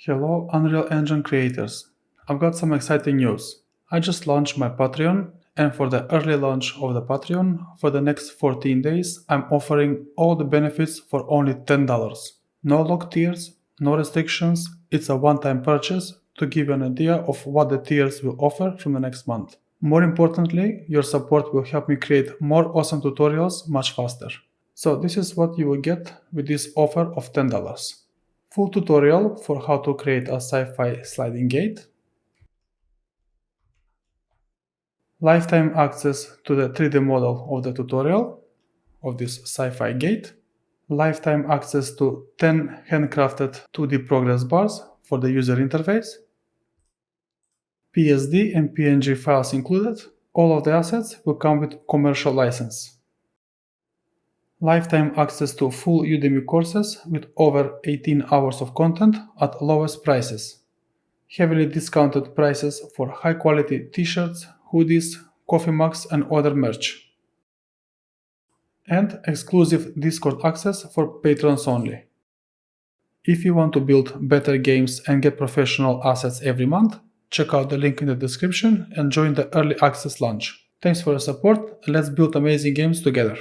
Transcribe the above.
Hello Unreal Engine creators, I've got some exciting news. I just launched my Patreon, and for the early launch of the Patreon, for the next 14 days, I'm offering all the benefits for only $10. No locked tiers, no restrictions, it's a one-time purchase to give you an idea of what the tiers will offer from the next month. More importantly, your support will help me create more awesome tutorials much faster. So this is what you will get with this offer of $10. Full tutorial for how to create a sci-fi sliding gate, lifetime access to the 3D model of the tutorial of this sci-fi gate, lifetime access to 10 handcrafted 2D progress bars for the user interface, PSD and PNG files included. All of the assets will come with commercial license. Lifetime access to full Udemy courses with over 18 hours of content at lowest prices. Heavily discounted prices for high quality t-shirts, hoodies, coffee mugs and other merch. And exclusive Discord access for patrons only. If you want to build better games and get professional assets every month, check out the link in the description and join the early access launch. Thanks for your support, and let's build amazing games together.